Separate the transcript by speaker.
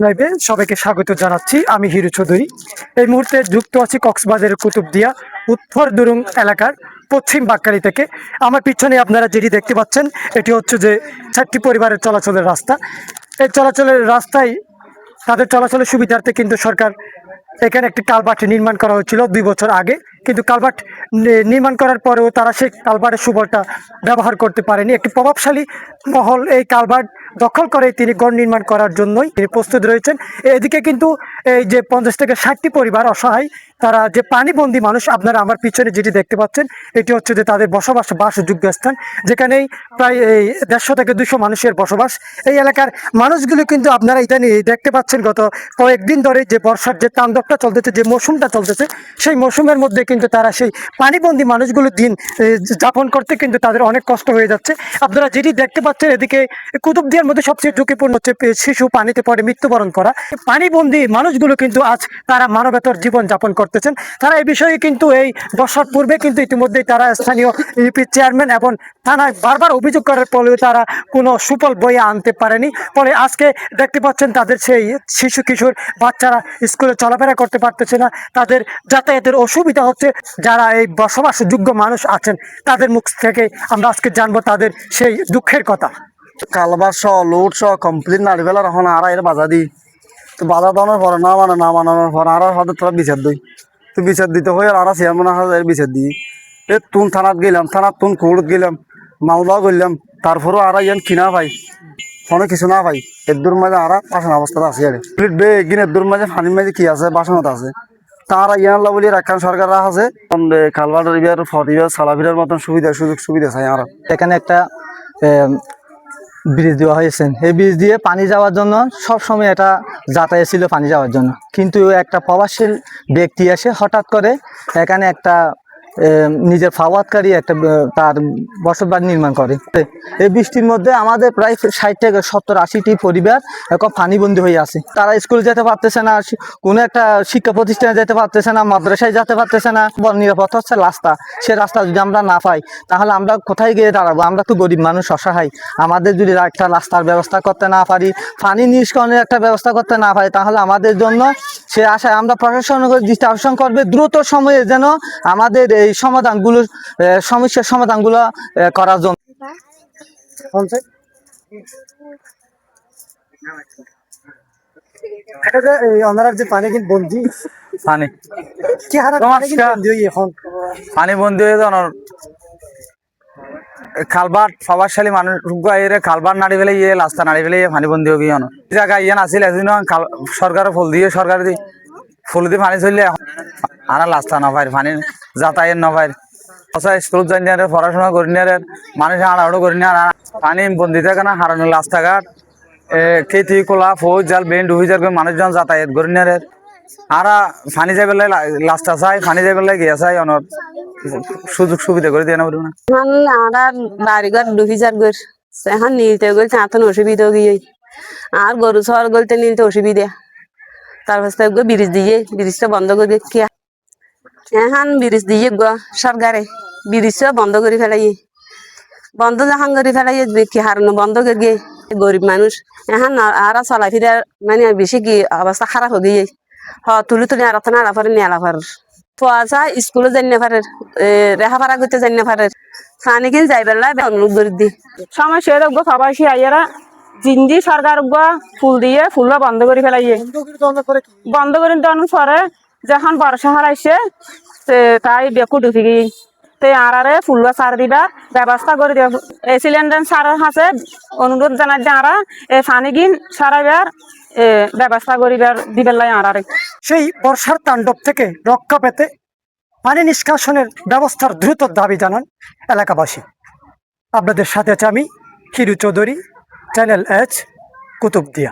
Speaker 1: লাইভে সবাইকে স্বাগত জানাচ্ছি। আমি হিরু চৌধুরী। এই মুহূর্তে যুক্ত আছি কক্সবাজারের কুতুবদিয়া উত্তর দুরুং এলাকার পশ্চিম বাক্কারি থেকে। আমার পিছনে আপনারা যেটি দেখতে পাচ্ছেন এটি হচ্ছে যে 4টি পরিবারের চলাচলের রাস্তা। এই চলাচলের রাস্তায় তাদের চলাচলের সুবিধার্থে কিন্তু সরকার এখানে একটি কালভার্ট নির্মাণ করা হয়েছিল 2 বছর আগে, কিন্তু কালভার্ট নির্মাণ করার পরেও তারা সেই কালভার্টের সুফলটা ব্যবহার করতে পারেনি। একটি প্রভাবশালী মহল এই কালভার্ট দখল করে তিনি গড় নির্মাণ করার জন্যই তিনি প্রস্তুত রয়েছেন। এদিকে কিন্তু এই যে 50 থেকে 60টি পরিবার অসহায়, তারা যে পানিবন্দী মানুষ, আপনারা আমার পিছনে যেটি দেখতে পাচ্ছেন এটি হচ্ছে যে তাদের বাসযোগ্য স্থান, যেখানেই প্রায় এই 150 থেকে 200 মানুষের বসবাস। এই এলাকার মানুষগুলো কিন্তু আপনারা ইদানিং দেখতে পাচ্ছেন গত কয়েকদিন ধরে যে বর্ষার যে তাণ্ডবটা চলতেছে, যে মৌসুমটা চলতেছে, সেই মৌসুমের মধ্যে কিন্তু তারা সেই পানিবন্দী মানুষগুলো দিন যাপন করতে কিন্তু তাদের অনেক কষ্ট হয়ে যাচ্ছে। আপনারা যেটি দেখতে পাচ্ছেন এদিকে কুতুবদিয়ার মধ্যে সবচেয়ে ঝুঁকিপূর্ণ হচ্ছে শিশু পানিতে পড়ে মৃত্যুবরণ করা। পানিবন্দী মানুষগুলো কিন্তু আজ তারা মানবেতর জীবন যাপন করতেছেন। তারা এই বিষয়ে কিন্তু এই বর্ষার পূর্বে কিন্তু ইতিমধ্যেই তারা স্থানীয় ইউপি চেয়ারম্যান এবং থানায় বারবার অভিযোগ করার পরেও তারা কোনো সুফল বয়ে আনতে পারেনি। ফলে আজকে দেখতে পাচ্ছেন তাদের সেই শিশু কিশোর বাচ্চারা স্কুলে চলাফেরা করতে পারতেছে না, তাদের যাতায়াতের অসুবিধা হচ্ছে। যারা এই বসবাসযোগ্য মানুষ আছেন তাদের মুখ থেকে আমরা আজকে জানবো তাদের সেই দুঃখের কথা।
Speaker 2: কালবার সহ লোড সহ কমপ্লিট নাড়ি ফেলার এখন আর এর বাধা দিই তো বাধা দানোর পরে না মানানোর পরে আর হাতে তোরা বিচার দিই তো বিচার দিতে হয়ে আর চেয়ারম্যান হাজার বিচার দিই। তুন থানাত গেলাম, থানাত তুন কোর্ট গেলাম, মামলাও করলাম, তারপরেও আর ইয়ান কিনা পাই কোনো কিছু না পাই। এর দূর মাঝে আর বাসন অবস্থাতে আছে আর বেগিন এর দূর মাঝে পানির মাঝে কি আছে বাসনত আছে তারা ইয়ান বলি রাখান সরকার আছে খালবার ফরিবার সালাফিরার মতন সুযোগ সুবিধা চাই। আর
Speaker 3: এখানে একটা ব্রিজ দেওয়া হয়েছে, এই ব্রিজ দিয়ে পানি যাওয়ার জন্য সব সময় এটা যাতায়াত ছিল পানি যাওয়ার জন্য, কিন্তু একটা প্রবাসী ব্যক্তি এসে হঠাৎ করে এখানে একটা নিজের ফাওয়াতকারী একটা তার বসতবাড়ি নির্মাণ করে। এই বৃষ্টির মধ্যে আমাদের প্রায় 60 থেকে 70-80টি পরিবার এখন পানিবন্দী হয়ে আছে। তারা স্কুলে যেতে পারতেছে না, কোনো একটা শিক্ষা প্রতিষ্ঠানে যেতে পারতেছে না, মাদ্রাসায় যেতে পারতেছে না। নিরাপদ হচ্ছে রাস্তা, সে রাস্তা যদি আমরা না পাই তাহলে আমরা কোথায় গিয়ে দাঁড়াবো? আমরা তো গরিব মানুষ, অসহায়। আমাদের যদি একটা রাস্তার ব্যবস্থা করতে না পারি, পানি নিষ্কাশনের একটা ব্যবস্থা করতে না পারি, তাহলে আমাদের জন্য সে আশায় আমরা প্রশাসনের দৃষ্টি আকর্ষণ করবে দ্রুত সময়ে যেন আমাদের এই সমাধানগুলো সমস্যার সমাধানগুলো করার জন্য।
Speaker 2: পানি বন্ধী হয়ে যান খালবার প্রভাবশালী মানুষ খালবার নাড়ি ফেলে রাস্তা নাড়ি ফেলে পানি বন্ধী হবে জায়গা ইয়ান আসলে সরকারের ফুল দিয়ে সরকার ফুল দিয়ে পানি চললে আর রাস্তা না পাই, পানি যাতায়াত না পাই, স্কুল যাই পড়াশোনা করি না, মানুষ আড়াআড়ো করি না, পানি বন্দি থাকে না, হারানো রাস্তাঘাট খেতি কোলা ফৌজ জাল বেন ডুবি যার মানুষজন যাতায়াত করি না। আর পানি যাই পেলে রাস্তা চাই, পানি যাই পেলে গিয়া চাই অনেক সুযোগ সুবিধা করে দিয়ে না পারবো না।
Speaker 4: বাড়িঘর ডুবি যার গর এখন নিতে গেছে এত অসুবিধা গিয়ে আর গরু শহর গলতে নিতে অসুবিধা। তারপর ব্রিজটা বন্ধ করে দিয়ে এখন ব্রিজ দিয়ে সরকারে ব্রিজটা বন্ধ করে ফেলাই, বন্ধ যখন করে ফেলাই দেখি হারানো বন্ধ করে গিয়ে গরিব মানুষ এখন আর চলাফেরা মানে বেশি কি অবস্থা খারাপ হয়ে গিয়ে তুলি আর না পারে নেলা পারে পোয়া যায় স্কুলে যাই না পারে, রেহাপাড়া করতে যাই না পারে, পানি কিনে যাই বেলা অনুরোধ করে দি সমস্যা সবাই আইয়ারা জিন্দি সরকার ফুল দিয়ে ফুল বন্ধ করে ফেলাইয়ে বন্ধ করে দেওয়ার পরে যখন বর্ষা হারাইছে তাই বেকু ঢুকি গিয়ে আরে ফুল সার দিবার ব্যবস্থা করে দিব। এই সিলিন্ডার সারের হাতে অনুরোধ জানাই যে আরা এই পানি কিন সারাইবার ব্যবস্থা করিবার দিবার লাই আরে।
Speaker 1: সেই বর্ষার তাণ্ডব থেকে রক্ষা পেতে পানি নিষ্কাশনের ব্যবস্থার দ্রুত দাবি জানান এলাকাবাসী। আপনাদের সাথে আছে আমি হিরু চৌধুরী, চ্যানেল এচ কুতুবদিয়া।